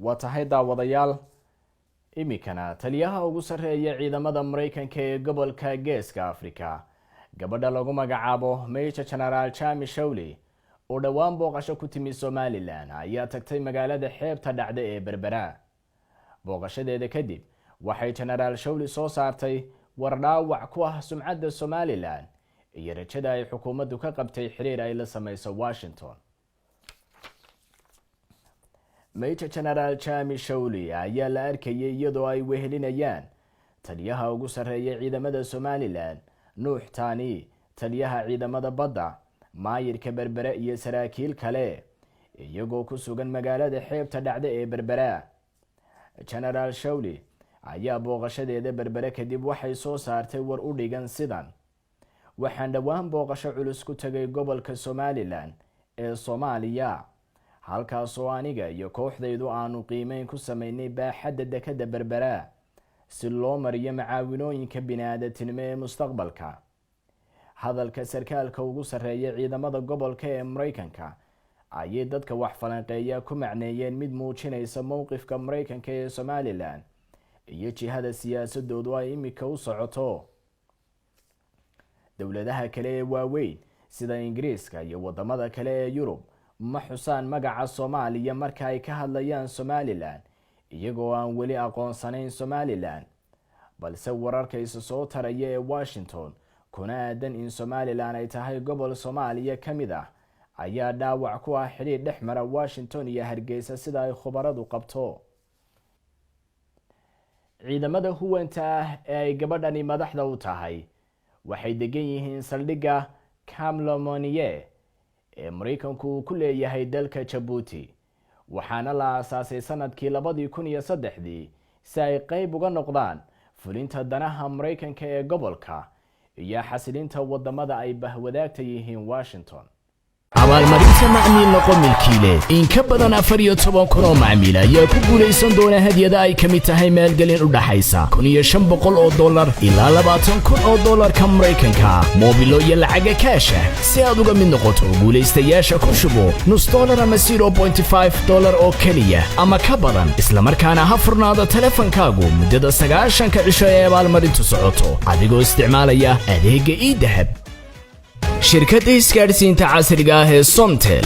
وatahay daawadayaal imikana taliyaha ugu sareeya ciidamada Mareykanka ee gobolka Geeska Afrika gabadha lagu magacaabo Major General Chami Shawli oo dhawaan booqasho ku timi Somaliland ayaa tagtay magaalada xeebta dhacda ee Berbera. booqashadeeda kadib waxay General Shawli soo saartay wardhaawac ku ah sumcadda Somaliland iyo rajada ay xukuumaddu ka qabtay xiriir ay la samayso Washington. Major General Chami Shawli ayaa la arkayay iyadoo ay wehelinayaan taliyaha ugu sareeya ciidamada Somaliland Nuux Taani, taliyaha ciidamada badda, maayirka Berbera iyo saraakiil kale iyagoo ku sugan magaalada xeebta dhacda ee Berbera. General Shawli ayaa booqashadeeda Berbera kadib waxay soo saartay war u dhigan sidan: waxaan dhawaan booqasho culus ku tagay gobolka Somaliland ee Soomaaliya, halkaas oo aniga iyo kooxdaydu aanu qiimeyn ku sameynay baaxadda dekada Berbera si loo mariyo macaawinooyinka bini'aadantinimo ee mustaqbalka. hadalka sarkaalka ugu sareeya ciidamada gobolka ee Mareykanka ayay dadka wax falanqeeya ku macneeyeen mid muujinaysa mowqifka Mareykanka ee Somaliland iyo jihada siyaasadoodu ay imika u socoto. dowladaha kale ee waaweyn sida Ingiriiska iyo wadamada kale ee Yurub ma xusaan magaca Soomaaliya marka ay ka hadlayaan Somaliland iyagoo aan weli aqoonsanayn Somaliland, balse wararka isa soo taraya ee Washington kuna aadan in Somaliland ay tahay gobol Soomaaliya kamid ah ayaa dhaawac ku ah xiriir dhexmara Washington iyo Hargeysa sida ay khubaradu qabto. ciidamada huwanta ah ee ay gabadhani madaxda u tahay waxay degan yihiin saldhigga Kamlomoniye ee Mareykanku ku leeyahay dalka Djibouti, waxaana la aasaasay sanadkii 2003 si ay qayb uga noqdaan fulinta danaha Mareykanka ee gobolka iyo xasilinta wadamada ay bahwadaagta yihiin Washington. abaalmarinta macmiil noqon milkiile in ka badan 14,000 oo macmiil ayaa ku guuleysan doona hadiyada ay kamid tahay maalgelin u dhaxaysa $1,500 ilaa $20,000 Mareykanka, moobilo iyo lacag kaash ah. si aad uga mid noqoto guuleystayaasha ku shubo $0 ama $0.5 oo kaliya ama ka badan, isla markaana ha furnaado teleefankaagu muddada 90 cisho ee abaalmarintu socoto adigoo isticmaalaya adeegga e-dahab. shirkadda isgaarsiinta casriga ah ee Somtel